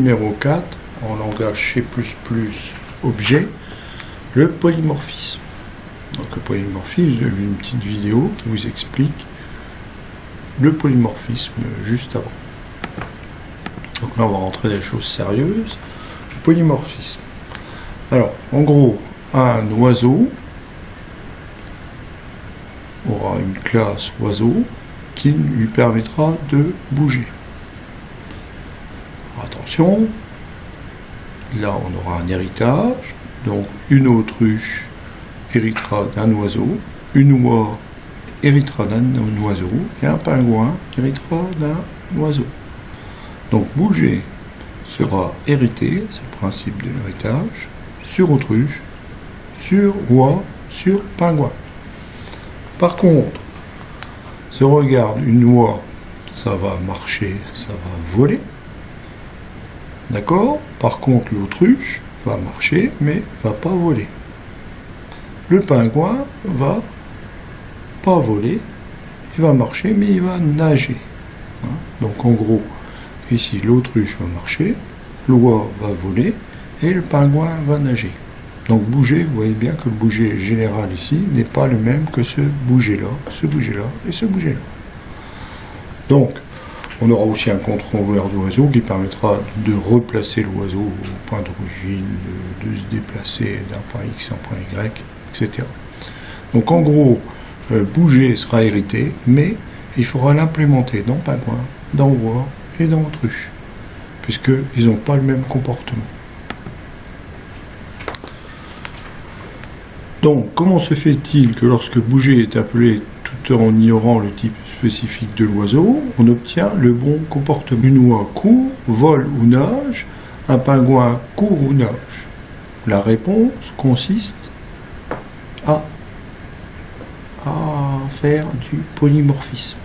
numéro 4, en langage C++ objet, le polymorphisme. Donc le polymorphisme, vous avez vu une petite vidéo qui vous explique le polymorphisme juste avant. Donc là, on va rentrer dans des choses sérieuses. Le polymorphisme. Alors, en gros, un oiseau aura une classe oiseau qui lui permettra de bouger. Attention, là on aura un héritage, donc une autruche héritera d'un oiseau, une oie héritera d'un oiseau, et un pingouin héritera d'un oiseau. Donc bouger sera hérité, c'est le principe de l'héritage, sur autruche, sur oie, sur pingouin. Par contre, si on regarde une oie, ça va marcher, ça va voler. D'accord? Par contre, l'autruche va marcher, mais va pas voler. Le pingouin va pas voler, il va marcher, mais il va nager. Donc en gros, ici, l'autruche va marcher, l'oie va voler, et le pingouin va nager. Donc bouger, vous voyez bien que le bouger général ici n'est pas le même que ce bouger-là et ce bouger-là. Donc, on aura aussi un contrôleur d'oiseau qui permettra de replacer l'oiseau au point d'origine, de se déplacer d'un point X à un point Y, etc. Donc en gros, bouger sera hérité, mais il faudra l'implémenter dans pingouin, dans oie et dans autruche, puisqu'ils n'ont pas le même comportement. Donc, comment se fait-il que lorsque bouger est appelé tout en ignorant le type spécifique de l'oiseau, on obtient le bon comportement? Une oie court, vole ou nage, un pingouin court ou nage. La réponse consiste à faire du polymorphisme.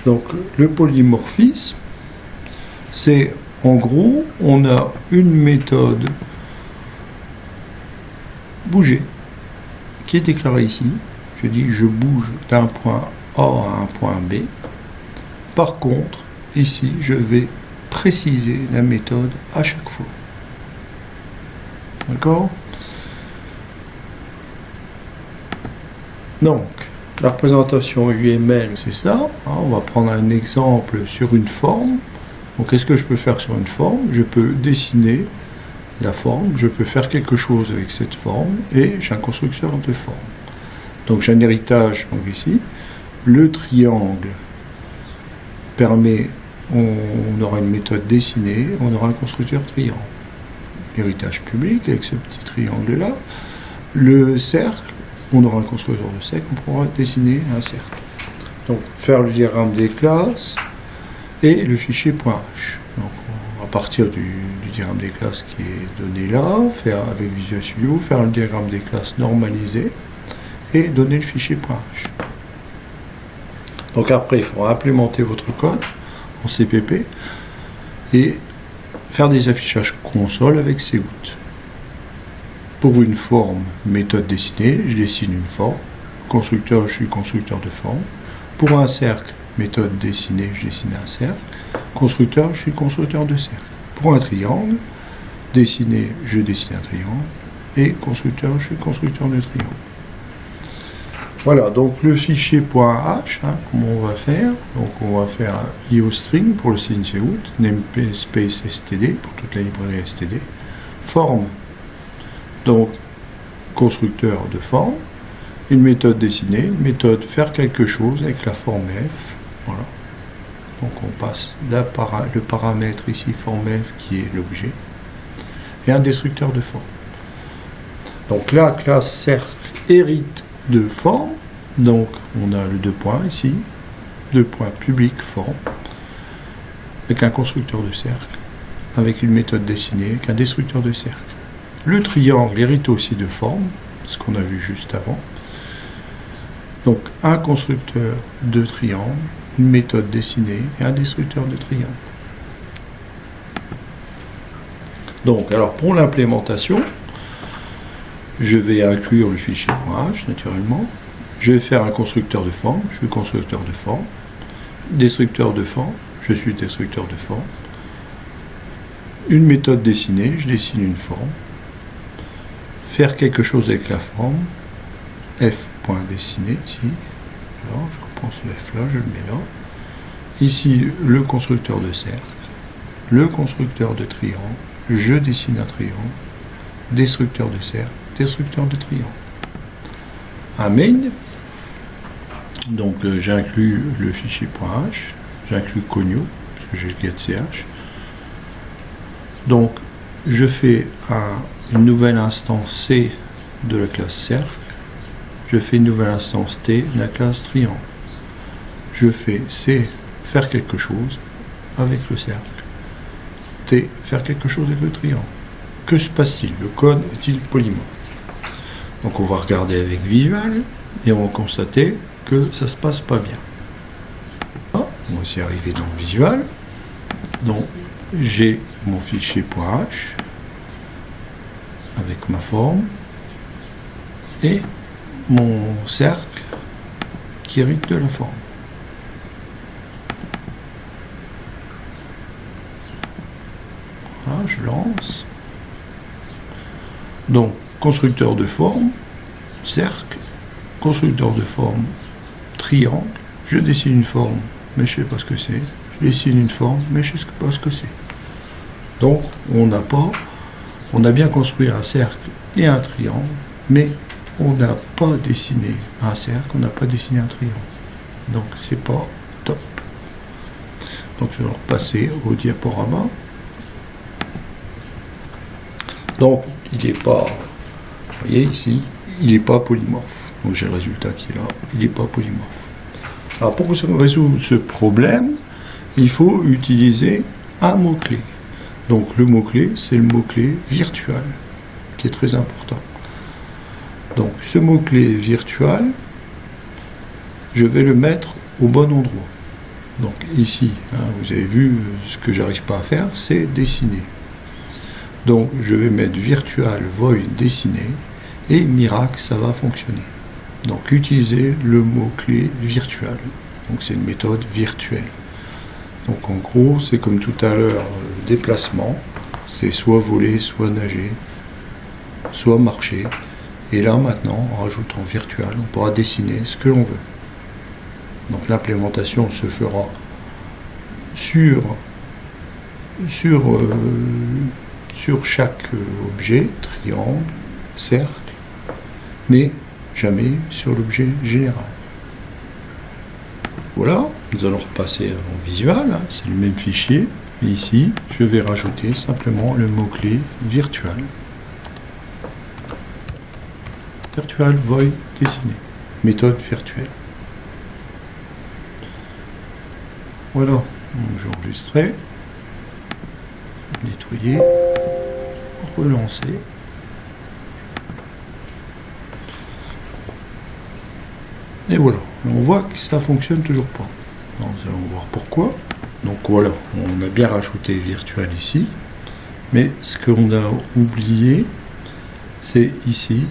Donc, le polymorphisme, c'est en gros, on a une méthode bouger qui est déclarée ici. Je dis je bouge d'un point A à un point B. Par contre, ici, je vais préciser la méthode à chaque fois. D'accord? Donc, la représentation UML, c'est ça. On va prendre un exemple sur une forme. Donc, qu'est-ce que je peux faire sur une forme? Je peux dessiner la forme, je peux faire quelque chose avec cette forme, et j'ai un constructeur de forme. Donc j'ai un héritage donc ici. Le triangle permet, on aura une méthode dessinée, on aura un constructeur triangle. Héritage public avec ce petit triangle là. Le cercle, on aura un constructeur de cercle, on pourra dessiner un cercle. Donc faire le diagramme des classes et le fichier .h. Donc à partir du diagramme des classes qui est donné là, faire avec Visual Studio, faire le diagramme des classes normalisé et donner le fichier .h. Donc après, il faudra implémenter votre code en CPP et faire des affichages console avec Cout. Pour une forme, méthode dessinée, je dessine une forme. Constructeur, je suis constructeur de forme. Pour un cercle, méthode dessinée, je dessine un cercle. Constructeur, je suis constructeur de cercle. Pour un triangle, dessiné, je dessine un triangle. Et constructeur, je suis constructeur de triangle. Voilà, donc le fichier .h, comment on va faire? Donc on va faire un IOString pour le signe Cout, namespace std pour toute la librairie std, forme, donc constructeur de forme, une méthode dessinée, une méthode faire quelque chose avec la forme f, voilà. Donc on passe le paramètre ici forme f qui est l'objet, et un destructeur de forme. Donc la classe cercle hérite de forme, donc on a le 2 points ici, 2 points public forme, avec un constructeur de cercle, avec une méthode dessinée, avec un destructeur de cercle. Le triangle hérite aussi de forme, ce qu'on a vu juste avant. Donc un constructeur de triangle, une méthode dessinée et un destructeur de triangle. Donc alors pour l'implémentation, je vais inclure le fichier .h naturellement. Je vais faire un constructeur de forme, je suis constructeur de forme. Destructeur de forme, je suis destructeur de forme. une méthode dessinée, je dessine une forme. Faire quelque chose avec la forme, f.dessiner ici. Alors, je reprends ce f là, je le mets là. Ici, le constructeur de cercle, le constructeur de triangle, je dessine un triangle, destructeur de cercle, destructeur de triangle. Un main, donc j'inclus le fichier .h, j'inclus Conio, parce que j'ai le get.ch. Donc, je fais une nouvelle instance C de la classe cercle, je fais une nouvelle instance T de la classe triangle. Je fais C, faire quelque chose avec le cercle, T, faire quelque chose avec le triangle. Que se passe-t-il? Le code est-il polymorphe? Donc on va regarder avec Visual et on va constater que ça se passe pas bien. On va aussi arriver dans Visual. Donc j'ai mon fichier .h avec ma forme et mon cercle qui hérite de la forme. Voilà, je lance. Donc, constructeur de forme, cercle, constructeur de forme, triangle. Je dessine une forme, mais je ne sais pas ce que c'est. Je dessine une forme, mais je ne sais pas ce que c'est. Donc, on a bien construit un cercle et un triangle, mais on n'a pas dessiné un cercle, on n'a pas dessiné un triangle. Donc, c'est pas top. Donc, je vais repasser au diaporama. Donc, il n'est pas, vous voyez ici, il n'est pas polymorphe. Donc, j'ai le résultat qui est là, il n'est pas polymorphe. Alors, pour résoudre ce problème, il faut utiliser un mot-clé. Donc, le mot-clé, c'est le mot-clé virtual, qui est très important. Donc, ce mot-clé virtual, je vais le mettre au bon endroit. Donc, ici, vous avez vu, ce que j'arrive pas à faire, c'est dessiner. Donc, je vais mettre virtual void dessiner et miracle, ça va fonctionner. Donc, utilisez le mot-clé virtual. Donc, c'est une méthode virtuelle. Donc, en gros, c'est comme tout à l'heure, déplacement. C'est soit voler, soit nager, soit marcher. Et là, maintenant, en rajoutant virtual, on pourra dessiner ce que l'on veut. Donc, l'implémentation se fera sur chaque objet, triangle, cercle, mais jamais sur l'objet général. Voilà, nous allons repasser en visual, c'est le même fichier, mais ici, je vais rajouter simplement le mot-clé virtual. Virtual void dessiner, méthode virtuelle. Voilà, j'ai enregistré, nettoyer, relancer. Et voilà, on voit que ça fonctionne toujours pas. Alors, nous allons voir pourquoi. Donc voilà, on a bien rajouté virtual ici, mais ce qu'on a oublié, c'est ici,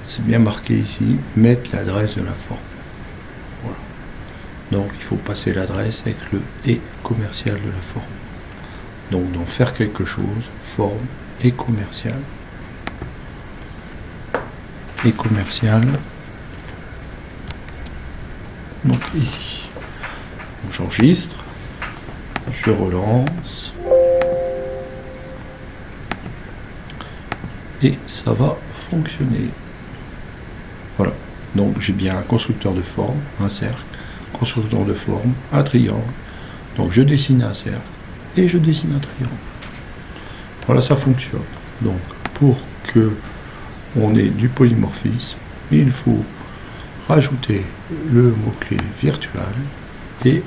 c'est bien marqué ici, mettre l'adresse de la forme. Voilà. Donc il faut passer l'adresse avec le et commercial de la forme. Donc dans faire quelque chose, forme et commercial. Et commercial. Donc ici. J'enregistre. Je relance. Et ça va fonctionner. Voilà. Donc j'ai bien un constructeur de forme, un cercle, constructeur de forme, un triangle. Donc je dessine un cercle et je dessine un triangle. Voilà, ça fonctionne. Donc pour que on ait du polymorphisme, il faut rajouter le mot-clé virtual et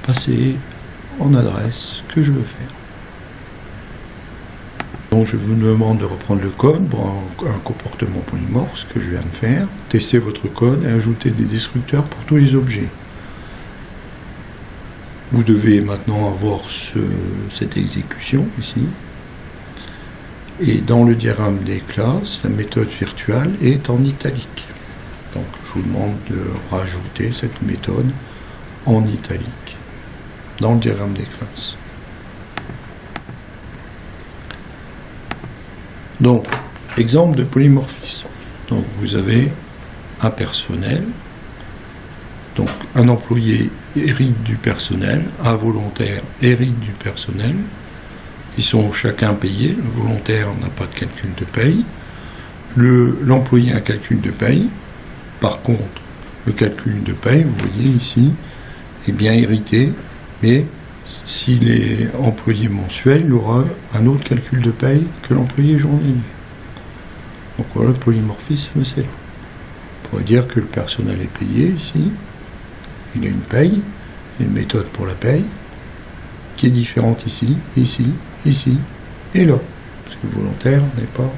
passer en adresse que je veux faire. Donc je vous demande de reprendre le code pour un comportement polymorphe, ce que je viens de faire. Testez votre code et ajoutez des destructeurs pour tous les objets. Vous devez maintenant avoir cette exécution ici. Et dans le diagramme des classes, la méthode virtuelle est en italique. Donc je vous demande de rajouter cette méthode en italique dans le diagramme des classes. Donc, exemple de polymorphisme. Donc, vous avez un personnel. Donc, un employé hérite du personnel, un volontaire hérite du personnel. Ils sont chacun payés. Le volontaire n'a pas de calcul de paye. L'employé a un calcul de paye. Par contre, le calcul de paye, vous voyez ici, est bien hérité, mais s'il est employé mensuel, il aura un autre calcul de paye que l'employé journalier. Donc voilà, le polymorphisme, c'est là. On pourrait dire que le personnel est payé ici, il a une paye, une méthode pour la paye, qui est différente ici, ici, ici et là, parce que le volontaire n'est pas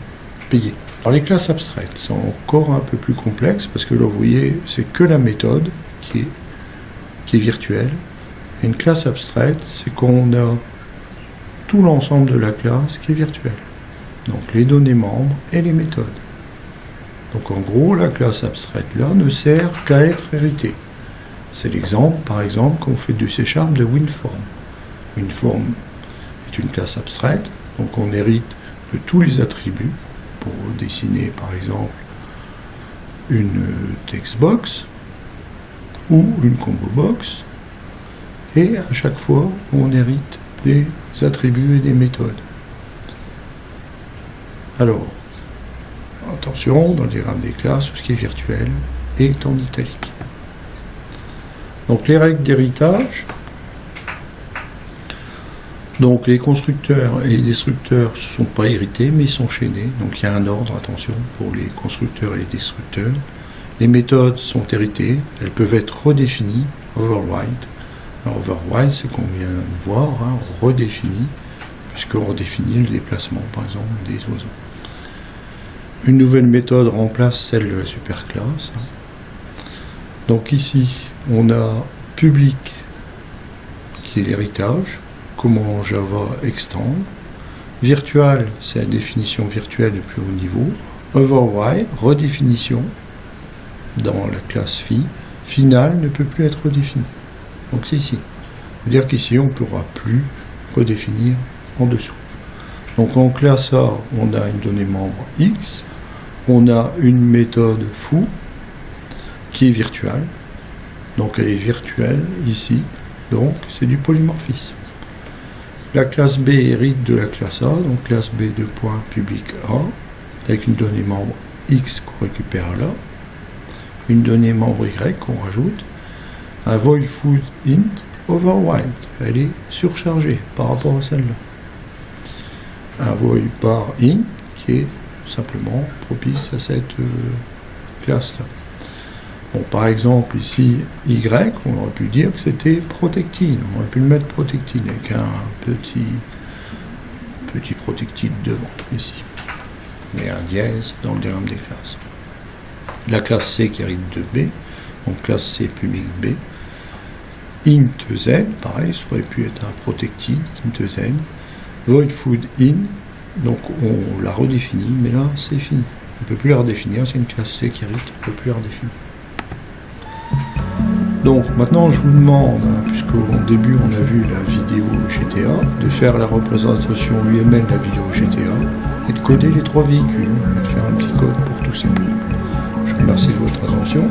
payé. Alors les classes abstraites sont encore un peu plus complexes, parce que là, vous voyez, c'est que la méthode qui est virtuelle. Et une classe abstraite, c'est qu'on a tout l'ensemble de la classe qui est virtuel. Donc les données membres et les méthodes. Donc en gros, la classe abstraite là ne sert qu'à être héritée. C'est l'exemple, par exemple, qu'on fait du C# de WinForm. WinForm est une classe abstraite, donc on hérite de tous les attributs pour dessiner, par exemple, une textbox ou une combo box. Et à chaque fois, on hérite des attributs et des méthodes. Alors, attention, dans le diagramme des classes, tout ce qui est virtuel est en italique. Donc les règles d'héritage. Donc les constructeurs et les destructeurs ne sont pas hérités, mais ils sont chaînés. Donc il y a un ordre, attention, pour les constructeurs et les destructeurs. Les méthodes sont héritées, elles peuvent être redéfinies, override. Alors override, c'est qu'on vient de voir, hein, on redéfinit, puisqu'on redéfinit le déplacement, par exemple, des oiseaux. Une nouvelle méthode remplace celle de la superclasse. Donc ici, on a public, qui est l'héritage, comment Java extendre. Virtual, c'est la définition virtuelle du plus haut niveau. Override, redéfinition dans la classe phi. Final ne peut plus être redéfini. Donc c'est ici. C'est-à-dire qu'ici, on ne pourra plus redéfinir en dessous. Donc en classe A, on a une donnée membre X. On a une méthode foo qui est virtuelle. Donc elle est virtuelle ici. Donc c'est du polymorphisme. La classe B hérite de la classe A. Donc classe B de point public A. Avec une donnée membre X qu'on récupère là. Une donnée membre Y qu'on rajoute. Un void food int override. Elle est surchargée par rapport à celle-là. Un void bar int qui est simplement propice à cette classe-là. Bon, par exemple, ici, Y, on aurait pu dire que c'était protectine. On aurait pu le mettre protectine avec un petit protectine devant, ici. Mais un dièse dans le diagramme des classes. La classe C qui hérite de B, donc classe C public B. Int Z, pareil, ça aurait pu être un protectine, int Z. Void food in, donc on la redéfinit, mais là c'est fini. On ne peut plus la redéfinir, c'est une classe C qui hérite, on ne peut plus la redéfinir. Donc maintenant je vous demande, puisqu'au début on a vu la vidéo GTA, de faire la représentation UML de la vidéo GTA et de coder les 3 véhicules, de faire un petit code pour tout ça. Je vous remercie de votre attention.